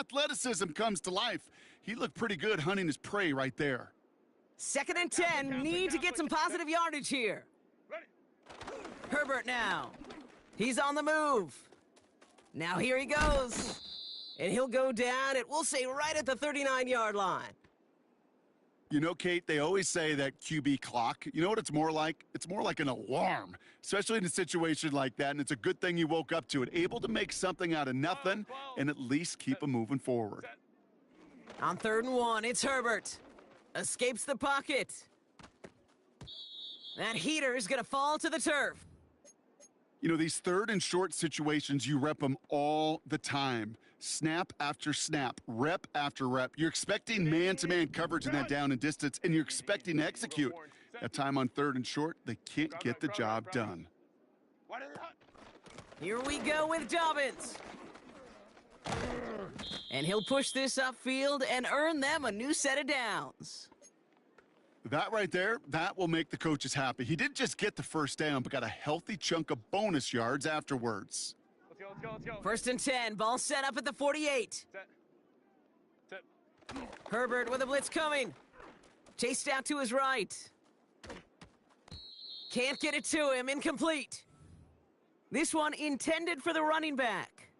athleticism comes to life. He looked pretty good hunting his prey right there. 2nd and 10, need to get some positive yardage here. Herbert now. He's on the move. Now here he goes. And he'll go down, we'll say right at the 39-yard line. You know, Kate, they always say that QB clock. You know what it's more like? It's more like an alarm, especially in a situation like that, and it's a good thing you woke up to it, able to make something out of nothing and at least keep them moving forward. On 3rd and 1, it's Herbert. Escapes the pocket. That heater is going to fall to the turf. You know, these 3rd and short situations, you rep them all the time. Snap after snap, rep after rep. You're expecting man-to-man coverage in that down and distance, and you're expecting to execute. That time on 3rd and short, they can't get the job done. Here we go with Dobbins. And he'll push this upfield and earn them a new set of downs. That right there, that will make the coaches happy. He didn't just get the first down, but got a healthy chunk of bonus yards afterwards. Let's go. 1st and 10, ball set up at the 48. Set. Herbert with a blitz coming. Chased out to his right. Can't get it to him, incomplete. This one intended for the running back.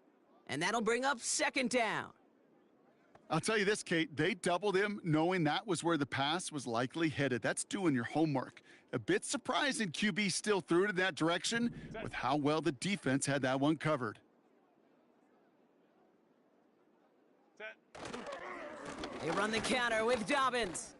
And that'll bring up 2nd down. I'll tell you this, Kate, they doubled him knowing that was where the pass was likely headed. That's doing your homework. A bit surprising QB still threw it in that direction with how well the defense had that one covered. Set. They run the counter with Dobbins.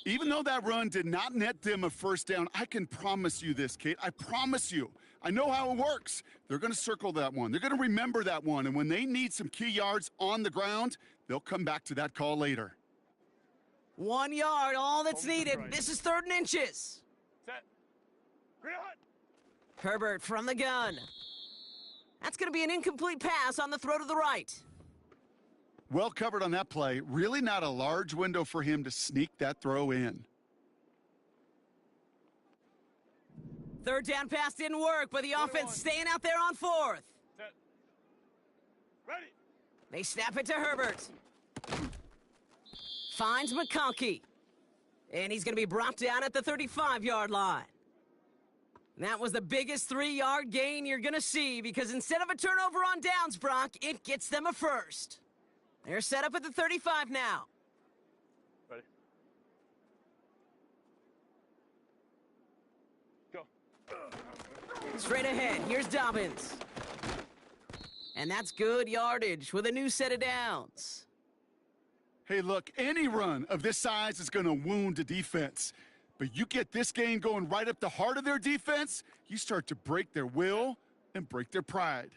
Even though that run did not net them a first down, I can promise you this, Kate. I promise you. I know how it works. They're going to circle that one. They're going to remember that one. And when they need some key yards on the ground, they'll come back to that call later. 1 yard, all that's needed. This is 3rd and inches. Set. Green hot. Herbert from the gun. That's going to be an incomplete pass on the throw to the right. Well covered on that play. Really not a large window for him to sneak that throw in. 3rd down pass didn't work, but the offense staying out there on 4th. Set. Ready. They snap it to Herbert. Finds McConkey. And he's going to be brought down at the 35-yard line. That was the biggest 3-yard gain you're going to see because instead of a turnover on downs, Brock, it gets them a first. They're set up at the 35 now. Ready. Go. Straight ahead, here's Dobbins. And that's good yardage with a new set of downs. Hey, look, any run of this size is going to wound a defense. But you get this game going right up the heart of their defense, you start to break their will and break their pride.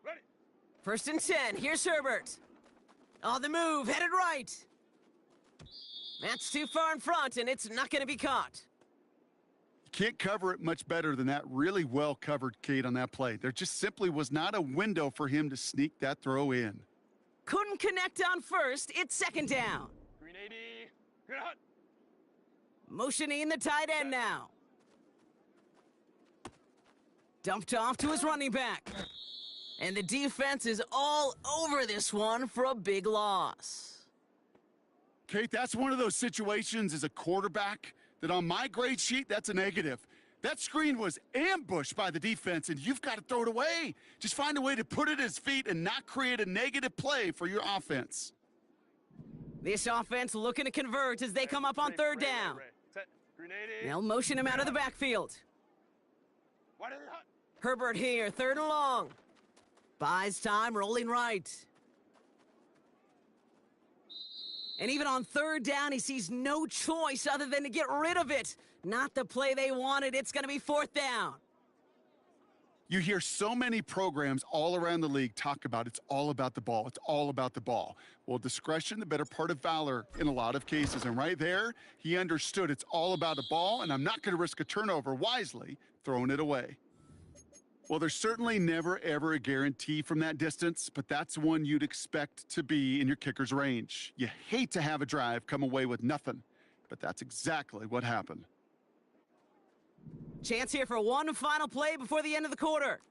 Ready. 1st and 10, here's Herbert. On the move, headed right. That's too far in front, and it's not going to be caught. You can't cover it much better than that. Really well covered, Kate, on that play. There just simply was not a window for him to sneak that throw in. Couldn't connect on 1st, it's 2nd down. Green 80. Green hot. Motioning the tight end now. Dumped off to his running back. And the defense is all over this one for a big loss. Kate, that's one of those situations as a quarterback that on my grade sheet, that's a negative. That screen was ambushed by the defense, and you've got to throw it away. Just find a way to put it at his feet and not create a negative play for your offense. This offense looking to convert as they come up on 3rd down. Set. Green 80. They'll motion him out of the backfield. Wide and hot. Herbert here, 3rd and long. Buys time, rolling right. And even on 3rd down, he sees no choice other than to get rid of it. Not the play they wanted. It's going to be 4th down. You hear so many programs all around the league talk about it's all about the ball. It's all about the ball. Well, discretion, the better part of valor in a lot of cases. And right there, he understood it's all about the ball, and I'm not going to risk a turnover wisely throwing it away. Well, there's certainly never, ever a guarantee from that distance, but that's one you'd expect to be in your kicker's range. You hate to have a drive come away with nothing, but that's exactly what happened. Chance here for one final play before the end of the quarter.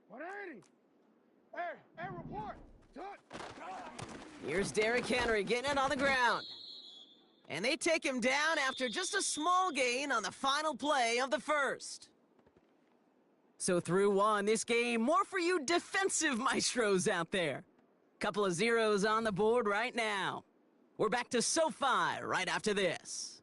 180. Hey, report. Touch. Here's Derrick Henry getting it on the ground. And they take him down after just a small gain on the final play of the first. So through one, this game more for you defensive maestros out there. Couple of zeros on the board right now. We're back to SoFi right after this.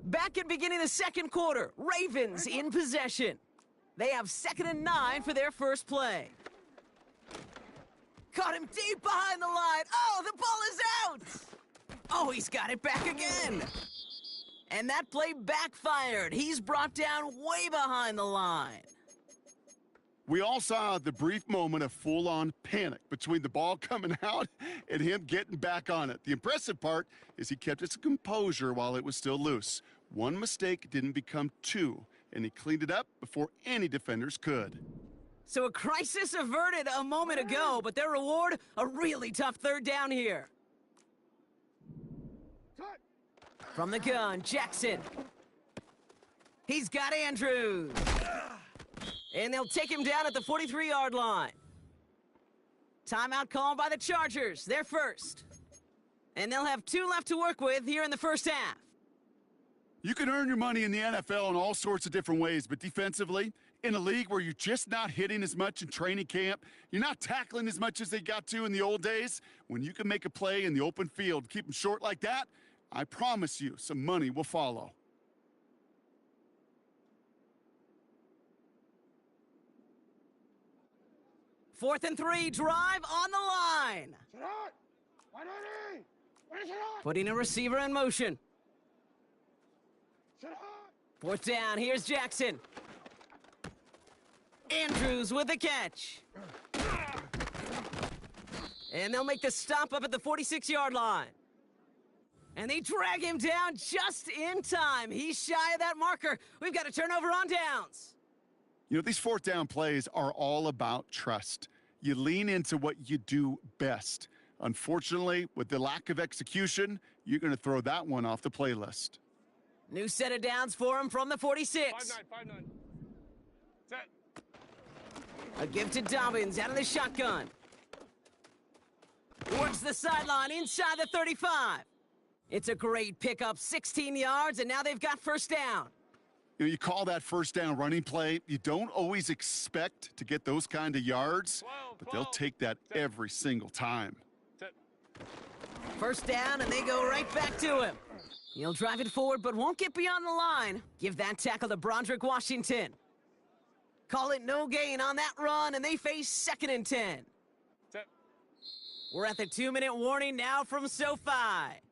Back at beginning of the second quarter, Ravens in possession. They have 2nd and 9 for their first play. Caught him deep behind the line. Oh, the ball is out! Oh, he's got it back again. And that play backfired. He's brought down way behind the line. We all saw the brief moment of full-on panic between the ball coming out and him getting back on it. The impressive part is he kept his composure while it was still loose. One mistake didn't become two, and he cleaned it up before any defenders could. So a crisis averted a moment ago, but their reward, a really tough 3rd down here. Touch. From the gun, Jackson. He's got Andrews. And they'll take him down at the 43-yard line. Timeout called by the Chargers. They're first. And they'll have 2 left to work with here in the first half. You can earn your money in the NFL in all sorts of different ways, but defensively, in a league where you're just not hitting as much in training camp, you're not tackling as much as they got to in the old days, when you can make a play in the open field, keep them short like that, I promise you some money will follow. Fourth and 3, drive on the line. Sit out. 180. Where's it on? Putting a receiver in motion. Sit out. 4th down, here's Jackson. Andrews with the catch. And they'll make the stop up at the 46-yard line. And they drag him down just in time. He's shy of that marker. We've got a turnover on downs. You know, these 4th down plays are all about trust. You lean into what you do best. Unfortunately, with the lack of execution, you're going to throw that one off the playlist. New set of downs for him from the 46. 5-9. Set. A give to Dobbins out of the shotgun. Works the sideline inside the 35. It's a great pickup, 16 yards, and now they've got 1st down. You know, you call that 1st down running play. You don't always expect to get those kind of yards, but they'll take that every single time. Set. 1st down, and they go right back to him. He'll drive it forward, but won't get beyond the line. Give that tackle to Broderick Washington. Call it no gain on that run, and they face 2nd and 10. Set. We're at the 2-minute warning now from SoFi.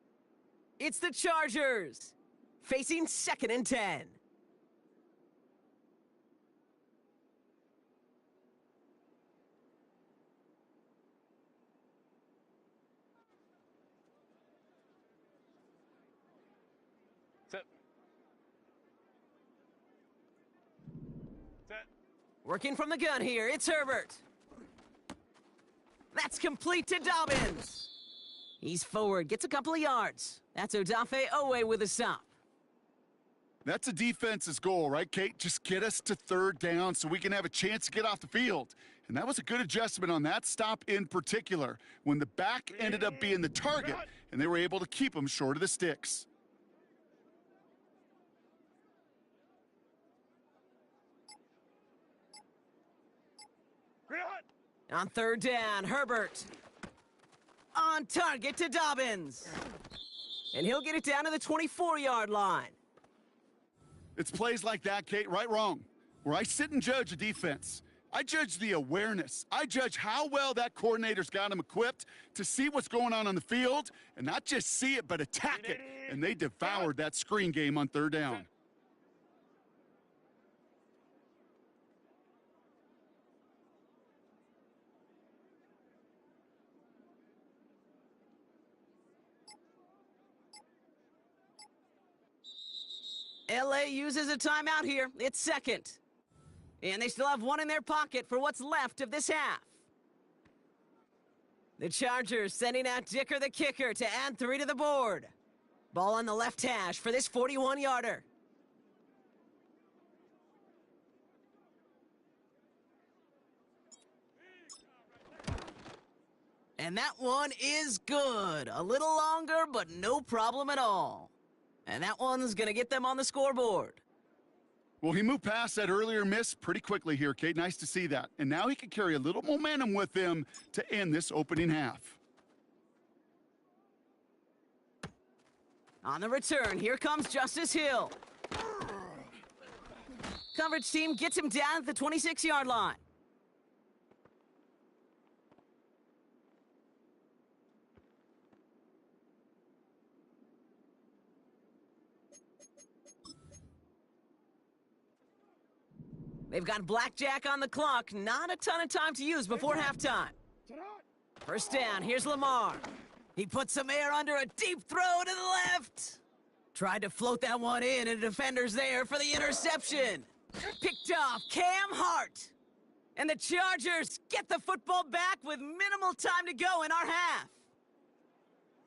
It's the Chargers, facing 2nd and 10. Set. Set. Working from the gun here, it's Herbert. That's complete to Dobbins. He's forward, gets a couple of yards. That's Odafe Owe with a stop. That's a defense's goal, right, Kate? Just get us to 3rd down so we can have a chance to get off the field. And that was a good adjustment on that stop in particular, when the back ended up being the target, and they were able to keep him short of the sticks. Green hot. On 3rd down, Herbert. On target to Dobbins. And he'll get it down to the 24-yard line. It's plays like that, Kate, right, wrong, where I sit and judge a defense. I judge the awareness. I judge how well that coordinator's got him equipped to see what's going on the field, and not just see it, but attack it. And they devoured that screen game on 3rd down. LA uses a timeout here. It's 2nd. And they still have one in their pocket for what's left of this half. The Chargers sending out Dicker the kicker to add 3 to the board. Ball on the left hash for this 41-yarder. And that one is good. A little longer, but no problem at all. And that one's going to get them on the scoreboard. Well, he moved past that earlier miss pretty quickly here, Kate. Nice to see that. And now he can carry a little momentum with him to end this opening half. On the return, here comes Justice Hill. Coverage team gets him down at the 26-yard line. They've got blackjack on the clock. Not a ton of time to use before halftime. First down, here's Lamar. He puts some air under a deep throw to the left. Tried to float that one in, and the defender's there for the interception. Picked off Cam Hart. And the Chargers get the football back with minimal time to go in our half.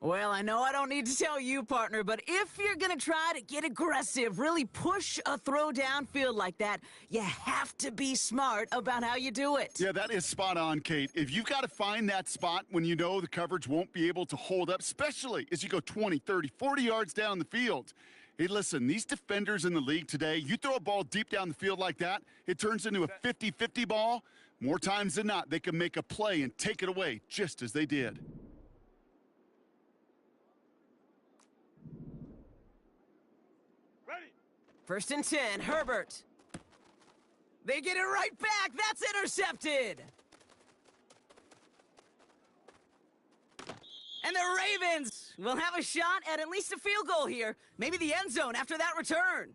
Well, I know I don't need to tell you, partner, but if you're going to try to get aggressive, really push a throw downfield like that, you have to be smart about how you do it. Yeah, that is spot on, Kate. If you've got to find that spot when you know the coverage won't be able to hold up, especially as you go 20, 30, 40 yards down the field. Hey, listen, these defenders in the league today, you throw a ball deep down the field like that, it turns into a 50-50 ball. More times than not, they can make a play and take it away, just as they did. First and 10, Herbert. They get it right back. That's intercepted. And the Ravens will have a shot at least a field goal here. Maybe the end zone after that return.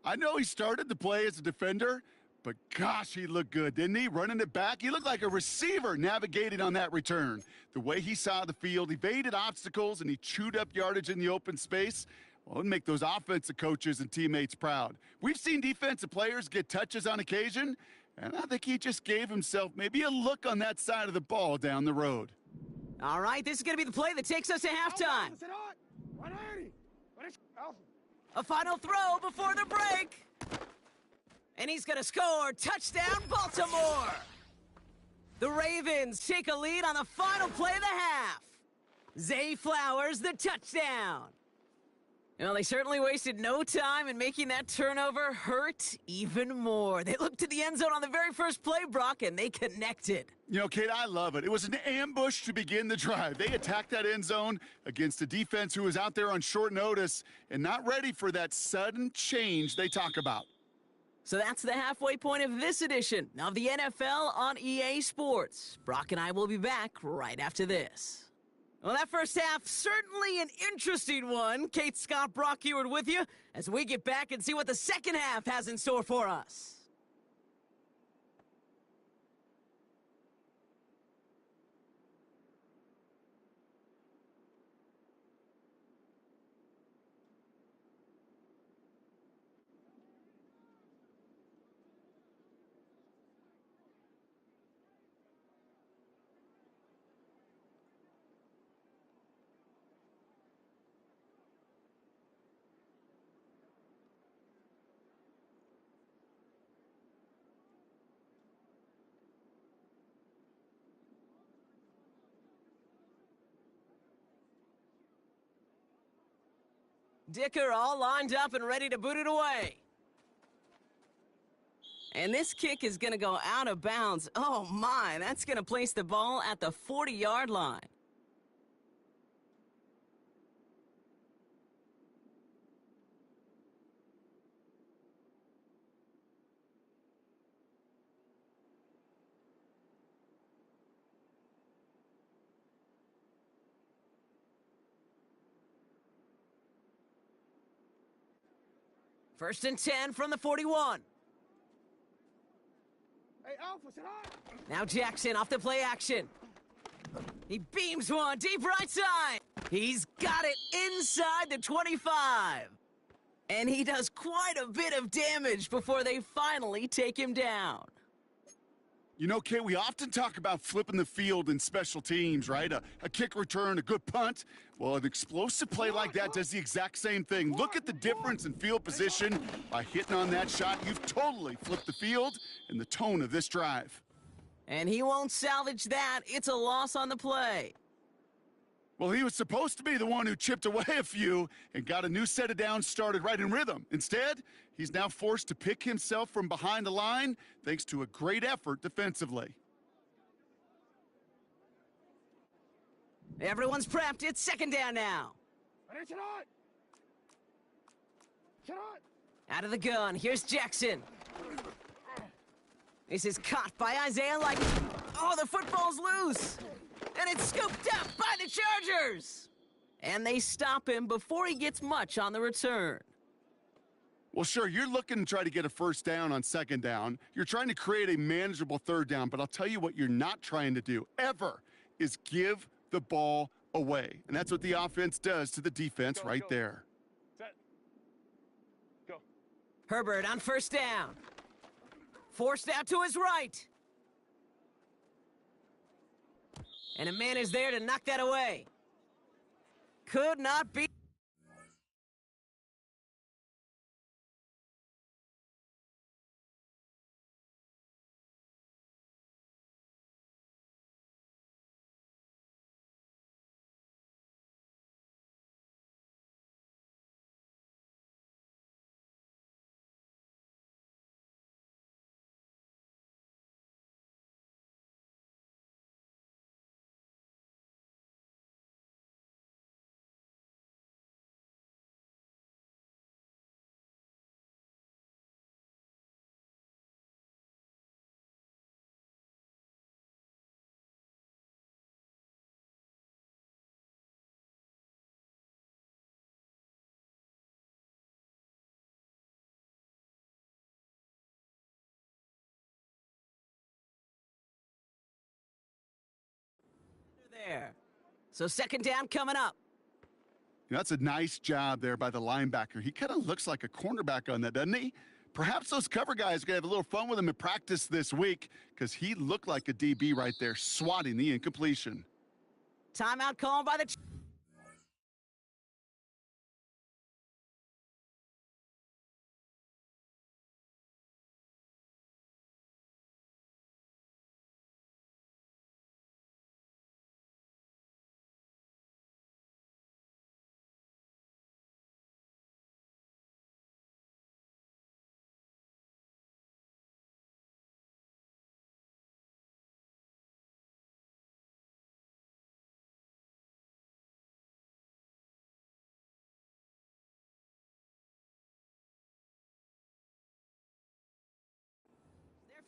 I know he started the play as a defender, but gosh, he looked good, didn't he? Running it back, he looked like a receiver navigating on that return. The way he saw the field, evaded obstacles, and he chewed up yardage in the open space. Well, it'd make those offensive coaches and teammates proud. We've seen defensive players get touches on occasion, and I think he just gave himself maybe a look on that side of the ball down the road. All right, this is going to be the play that takes us to halftime. A final throw before the break. And he's going to score. Touchdown, Baltimore. The Ravens take a lead on the final play of the half. Zay Flowers, the touchdown. Well, they certainly wasted no time in making that turnover hurt even more. They looked to the end zone on the very first play, Brock, and they connected. You know, Kate, I love it. It was an ambush to begin the drive. They attacked that end zone against a defense who was out there on short notice and not ready for that sudden change they talk about. So that's the halfway point of this edition of the NFL on EA Sports. Brock and I will be back right after this. Well, that first half, certainly an interesting one. Kate, Scott, Brock Eward with you as we get back and see what the second half has in store for us. Dicker all lined up and ready to boot it away. And this kick is going to go out of bounds. Oh, my. That's going to place the ball at the 40-yard line. First and 10 from the 41. Hey, Alpha, sit high. Now Jackson off the play action. He beams one deep right side. He's got it inside the 25. And he does quite a bit of damage before they finally take him down. You know, Kate, we often talk about flipping the field in special teams, right? A kick return, a good punt. Well, an explosive play like that does the exact same thing. Look at the difference in field position. By hitting on that shot, you've totally flipped the field and the tone of this drive. And he won't salvage that. It's a loss on the play. Well, he was supposed to be the one who chipped away a few and got a new set of downs started right in rhythm. Instead, he's now forced to pick himself from behind the line thanks to a great effort defensively. Everyone's prepped. It's second down now. Out of the gun. Here's Jackson. This is caught by Isaiah like... Oh, the football's loose. And it's scooped up by the Chargers. And they stop him before he gets much on the return. Well, sure, you're looking to try to get a first down on second down. You're trying to create a manageable third down, but I'll tell you what you're not trying to do, ever, is give the ball away. And that's what the offense does to the defense right there. Set. Go. Herbert on first down. Forced out to his right. And a man is there to knock that away. Could not be. There. So second down coming up. That's a nice job there by the linebacker. He kind of looks like a cornerback on that, doesn't he? Perhaps those cover guys are going to have a little fun with him in practice this week because he looked like a DB right there, swatting the incompletion. Timeout called by the...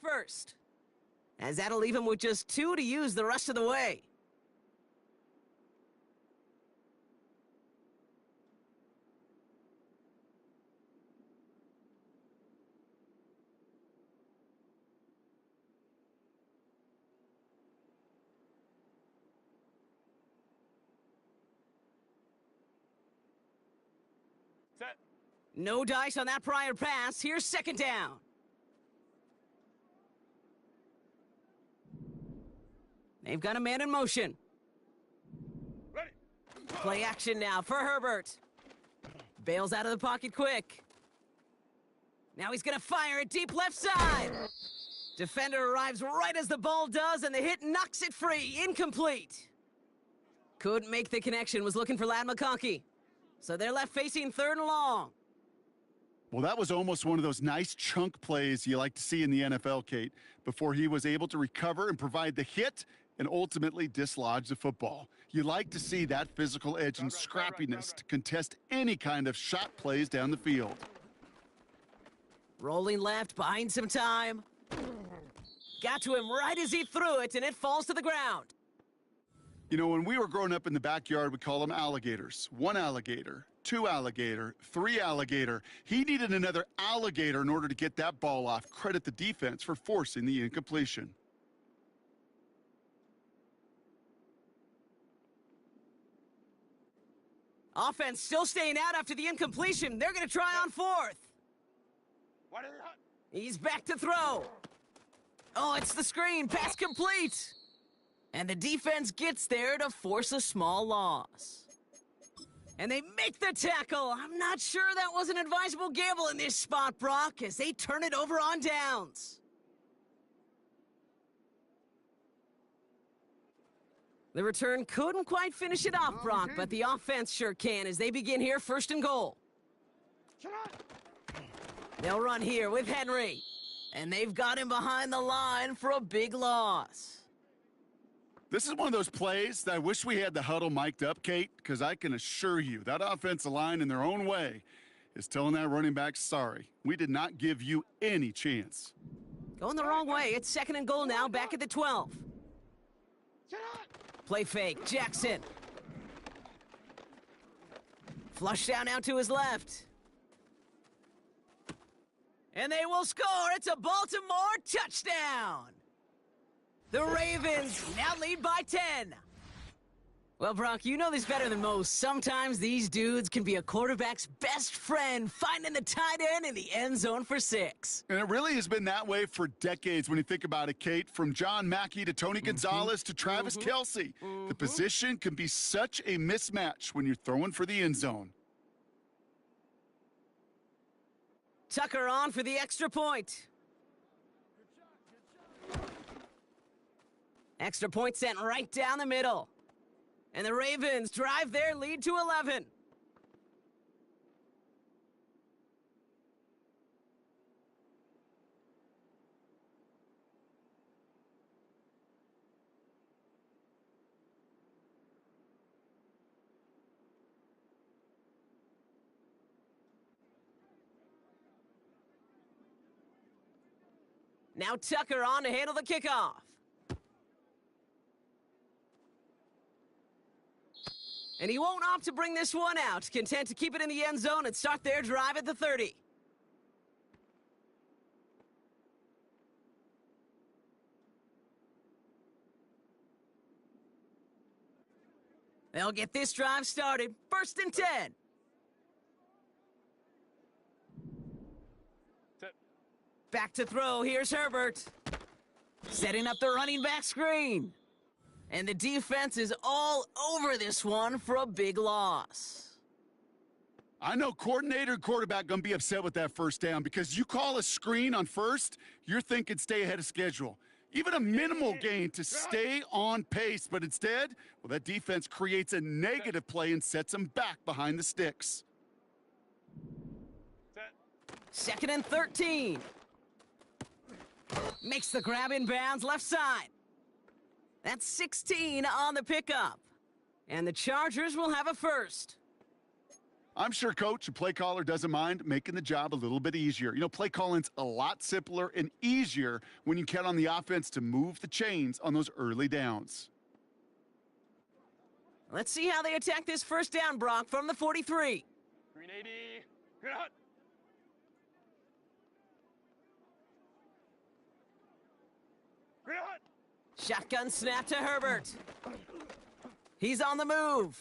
First, as that'll leave him with just 2 to use the rest of the way. Set. No dice on that prior pass. Here's second down. They've got a man in motion. Ready. Play action now for Herbert. Bails out of the pocket quick. Now he's gonna fire it deep left side. Defender arrives right as the ball does, and the hit knocks it free. Incomplete. Couldn't make the connection, was looking for Lad McConkey. So they're left facing third and long. Well, that was almost one of those nice chunk plays you like to see in the NFL, Kate, before he was able to recover and provide the hit and ultimately dislodge the football. You like to see that physical edge and scrappiness to contest any kind of shot plays down the field. Rolling left, buying some time. Got to him right as he threw it, and it falls to the ground. You know, when we were growing up in the backyard, we call them alligators. 1 alligator, 2 alligator, 3 alligator. He needed another alligator in order to get that ball off. Credit the defense for forcing the incompletion. Offense still staying out after the incompletion. They're going to try on fourth. What is it? He's back to throw. Oh, it's the screen. Pass complete. And the defense gets there to force a small loss. And they make the tackle. I'm not sure that was an advisable gamble in this spot, Brock, as they turn it over on downs. The return couldn't quite finish it off, Brock, but the offense sure can as they begin here 1st and goal. They'll run here with Henry. And they've got him behind the line for a big loss. This is one of those plays that I wish we had the huddle mic'd up, Kate, because I can assure you that offensive line in their own way is telling that running back, sorry, we did not give you any chance. Going the wrong way. It's 2nd and goal now, back at the 12. Play fake, Jackson. Flush down out to his left. And they will score. It's a Baltimore touchdown. The Ravens now lead by 10. Well, Brock, you know this better than most. Sometimes these dudes can be a quarterback's best friend, finding the tight end in the end zone for 6. And it really has been that way for decades when you think about it, Kate. From John Mackey to Tony Gonzalez to Travis Kelce. The position can be such a mismatch when you're throwing for the end zone. Tucker on for the extra point. Extra point sent right down the middle. And the Ravens drive their lead to 11. Now Tucker on to handle the kickoff. And he won't opt to bring this one out. Content to keep it in the end zone and start their drive at the 30. They'll get this drive started. 1st and 10. Back to throw. Here's Herbert. Setting up the running back screen. And the defense is all over this one for a big loss. I know coordinator and quarterback going to be upset with that 1st down because you call a screen on 1st, you're thinking stay ahead of schedule. Even a minimal gain to stay on pace, but instead, well, that defense creates a negative play and sets them back behind the sticks. 2nd and 13. Makes the grab in bounds left side. That's 16 on the pickup. And the Chargers will have a 1st. I'm sure coach and play caller doesn't mind making the job a little bit easier. You know, play calling's a lot simpler and easier when you count on the offense to move the chains on those early downs. Let's see how they attack this 1st down, Brock, from the 43. 380. Good hot. Good hot. Shotgun snap to Herbert. He's on the move.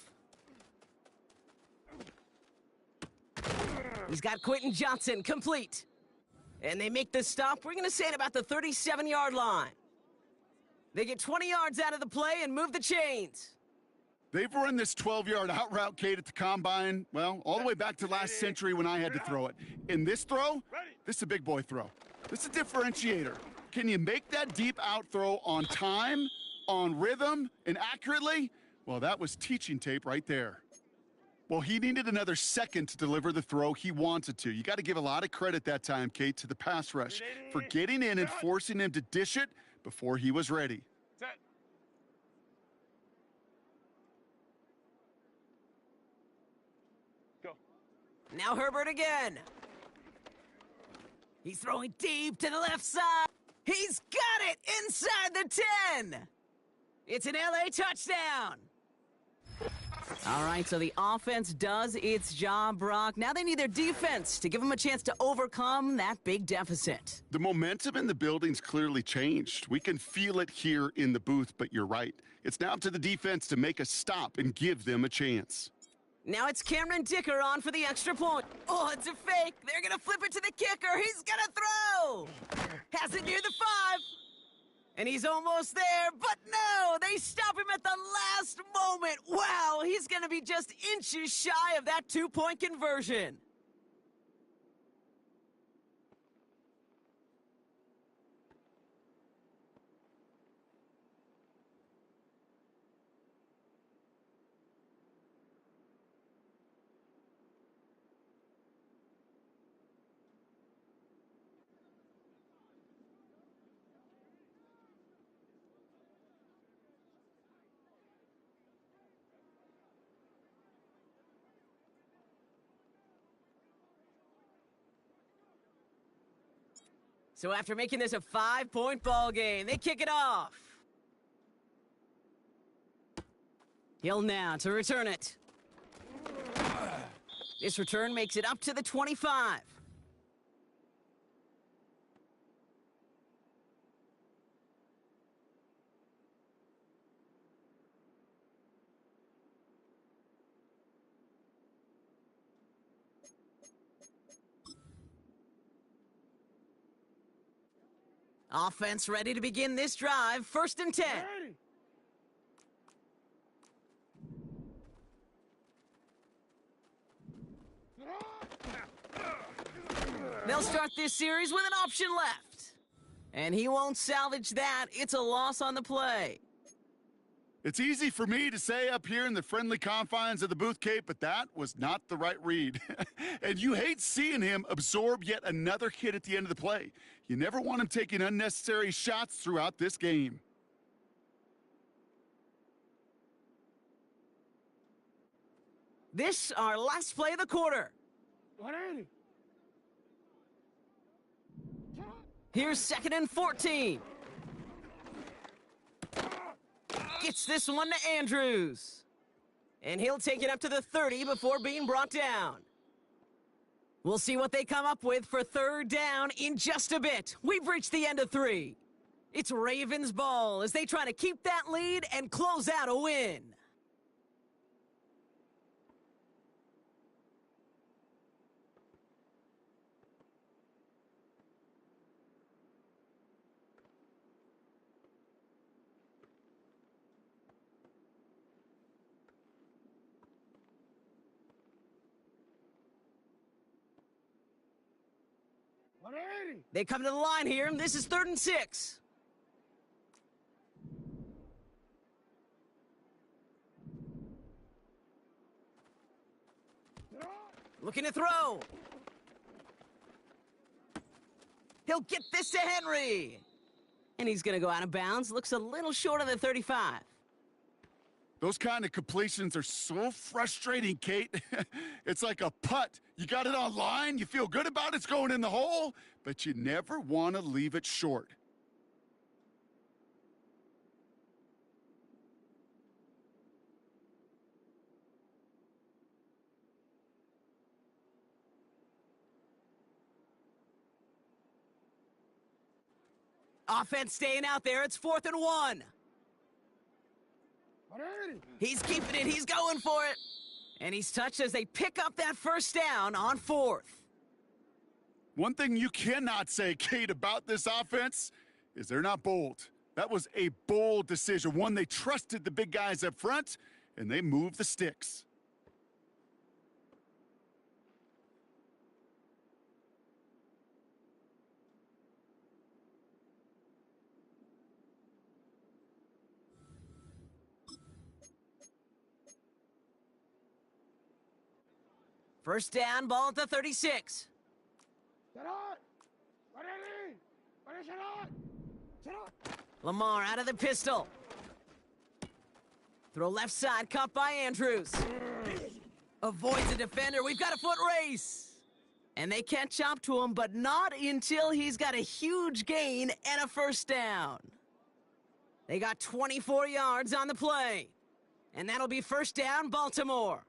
He's got Quentin Johnson complete. And they make the stop, we're going to say at about the 37-yard line. They get 20 yards out of the play and move the chains. They've run this 12-yard out route, Kate, at the combine, well, all the way back to last century when I had to throw it. In this throw, this is a big boy throw. This is a differentiator. Can you make that deep out throw on time, on rhythm, and accurately? Well, that was teaching tape right there. Well, he needed another second to deliver the throw he wanted to. You got to give a lot of credit that time, Kate, to the pass rush for getting in and forcing him to dish it before he was ready. Set. Go. Now Herbert again. He's throwing deep to the left side. He's got it inside the 10. It's an LA touchdown. All right, so the offense does its job, Brock. Now they need their defense to give them a chance to overcome that big deficit. The momentum in the building's clearly changed. We can feel it here in the booth, but you're right. It's now up to the defense to make a stop and give them a chance. Now it's Cameron Dicker on for the extra point. Oh, it's a fake. They're going to flip it to the kicker. He's going to throw. Has it near the 5. And he's almost there, but no, they stop him at the last moment. Wow, he's going to be just inches shy of that 2-point conversion. So after making this a 5-point ball game, they kick it off. Hill now to return it. This return makes it up to the 25. Offense ready to begin this drive. 1st and 10. Ready. They'll start this series with an option left. And he won't salvage that. It's a loss on the play. It's easy for me to say up here in the friendly confines of the booth, Kate, but that was not the right read. And you hate seeing him absorb yet another hit at the end of the play. You never want him taking unnecessary shots throughout this game. This, our last play of the quarter. 180. Here's 2nd and 14. Gets this one to Andrews. And he'll take it up to the 30 before being brought down. We'll see what they come up with for 3rd down in just a bit. We've reached the end of 3. It's Ravens ball as they try to keep that lead and close out a win. They come to the line here, and this is 3rd and 6. Looking to throw. He'll get this to Henry. And he's going to go out of bounds. Looks a little short of the 35. Those kind of completions are so frustrating, Kate. It's like a putt. You got it on line, you feel good about it's going in the hole, but you never want to leave it short. Offense staying out there. It's 4th and 1. 180. He's keeping it. He's going for it. And he's touched as they pick up that 1st down on 4th. One thing you cannot say, Kate, about this offense is they're not bold. That was a bold decision, one they trusted the big guys up front, and they moved the sticks. First down, ball at the 36. Lamar out of the pistol. Throw left side, caught by Andrews. Avoids the defender. We've got a foot race. And they catch up to him, but not until he's got a huge gain and a 1st down. They got 24 yards on the play. And that'll be 1st down, Baltimore.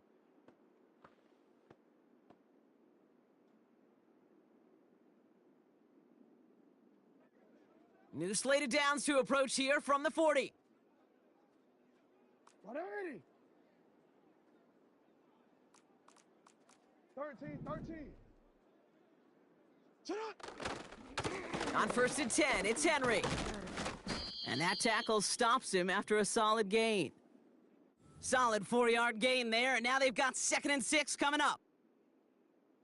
New slate of downs to approach here from the 40. 180. 13. On 1st and 10, it's Henry. And that tackle stops him after a solid gain. Solid 4-yard gain there, and now they've got 2nd and 6 coming up.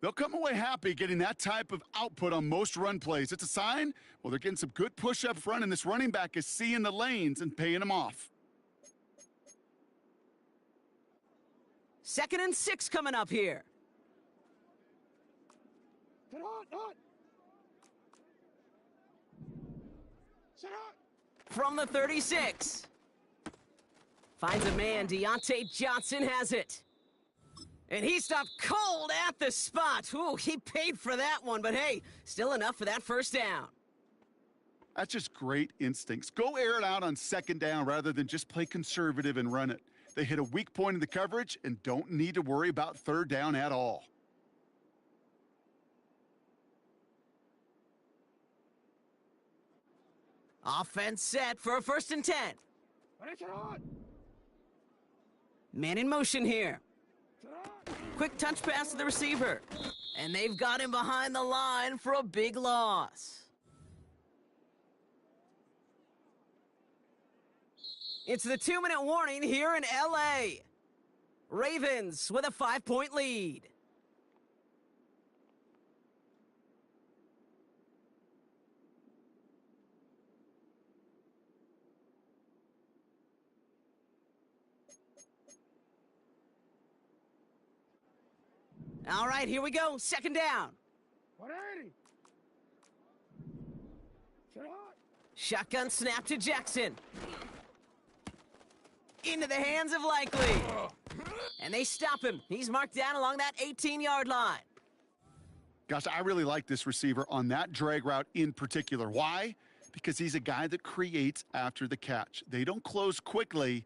They'll come away happy getting that type of output on most run plays. It's a sign, well, they're getting some good push up front, and this running back is seeing the lanes and paying them off. 2nd and 6 coming up here. From the 36. Finds a man, Deontay Johnson has it. And he stopped cold at the spot. Ooh, he paid for that one, but hey, still enough for that 1st down. That's just great instincts. Go air it out on second down rather than just play conservative and run it. They hit a weak point in the coverage and don't need to worry about third down at all. Offense set for a 1st and 10. Man in motion here. Quick touch pass to the receiver. And they've got him behind the line for a big loss. It's the 2-minute warning here in LA. Ravens with a 5-point lead. All right, here we go. 2nd down. 180. Shotgun snap to Jackson. Into the hands of Likely. And they stop him. He's marked down along that 18-yard line. Gosh, I really like this receiver on that drag route in particular. Why? Because he's a guy that creates after the catch. They don't close quickly.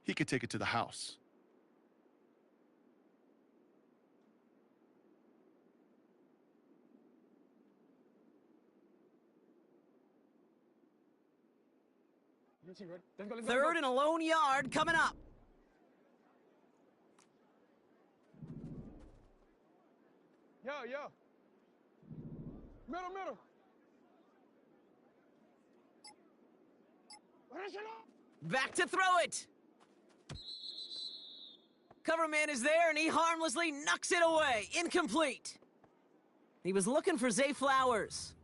He could take it to the house. Third and a lone yard coming up. Yo. Middle. Back to throw it. Cover man is there, and he harmlessly knocks it away. Incomplete. He was looking for Zay Flowers.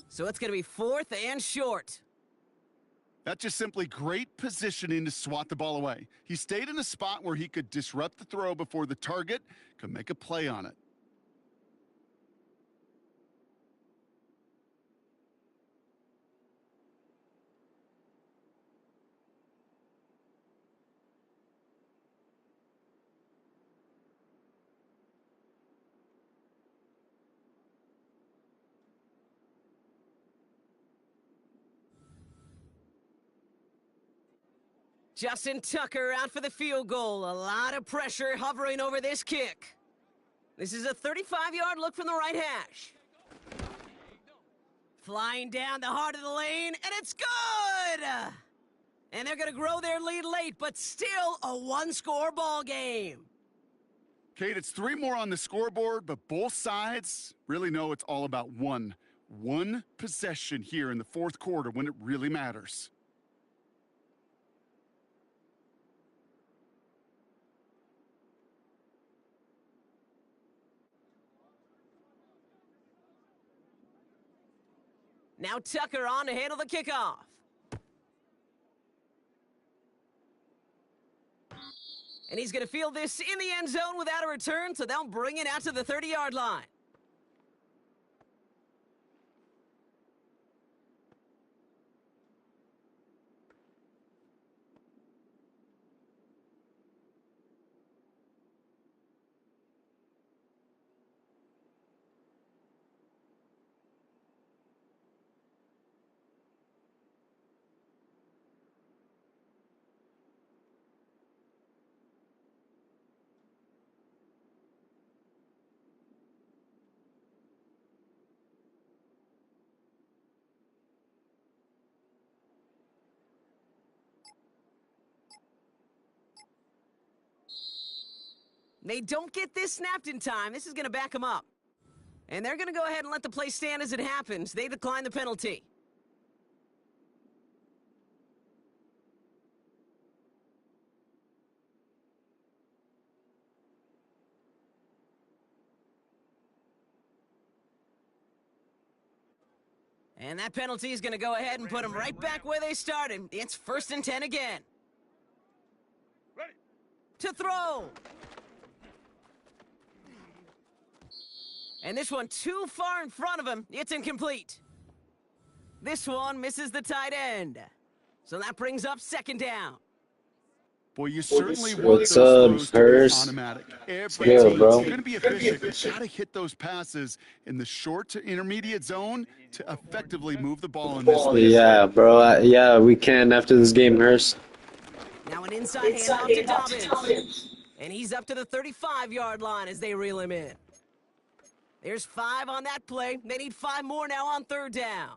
So it's going to be 4th and short. That's just simply great positioning to swat the ball away. He stayed in a spot where he could disrupt the throw before the target could make a play on it. Justin Tucker out for the field goal. A lot of pressure hovering over this kick. This is a 35-yard look from the right hash. Flying down the heart of the lane, and it's good! And they're going to grow their lead late, but still a one-score ball game. Kate, it's 3 more on the scoreboard, but both sides really know it's all about one possession here in the 4th quarter when it really matters. Now Tucker on to handle the kickoff. And he's going to field this in the end zone without a return, so they'll bring it out to the 30-yard line. They don't get this snapped in time. This is going to back them up. And they're going to go ahead and let the play stand as it happens. They decline the penalty. And that penalty is going to go ahead and put them right back where they started. It's 1st and 10 again. Ready. To throw. And this one too far in front of him. It's incomplete. This one misses the tight end. So that brings up 2nd down. Boy, you certainly want What's those up, throws to be Hurst? automatic. Every Good, team, bro. you're going to be efficient. You got to hit those passes in the short to intermediate zone to effectively move the ball in this league. Yeah, bro. Yeah, we can after this game, Hurst. Now an inside handoff to Dobbins. And he's up to the 35-yard line as they reel him in. There's 5 on that play. They need 5 more now on 3rd down.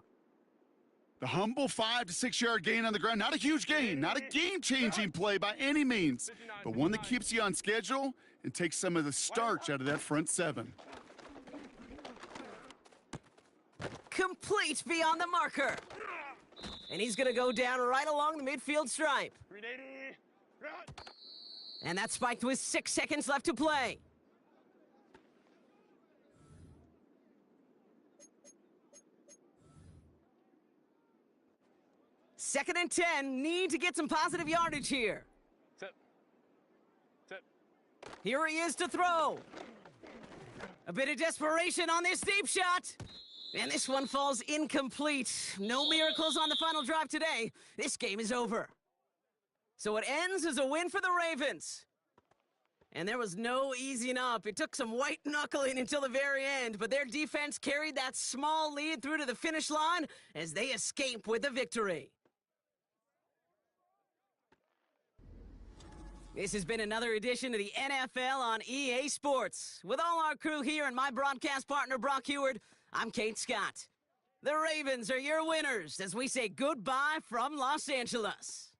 The humble 5 to 6 yard gain on the ground. Not a huge gain, not a game-changing play by any means, but one that keeps you on schedule and takes some of the starch out of that front 7. Complete beyond the marker. And he's going to go down right along the midfield stripe. 380. Right. And that's spiked with 6 seconds left to play. Second and 10, need to get some positive yardage here. Tip. Tip. Here he is to throw. A bit of desperation on this deep shot. And this one falls incomplete. No miracles on the final drive today. This game is over. So it ends as a win for the Ravens. And there was no easing up. It took some white knuckling until the very end, but their defense carried that small lead through to the finish line as they escape with the victory. This has been another edition of the NFL on EA Sports. With all our crew here and my broadcast partner, Brock Heward, I'm Kate Scott. The Ravens are your winners as we say goodbye from Los Angeles.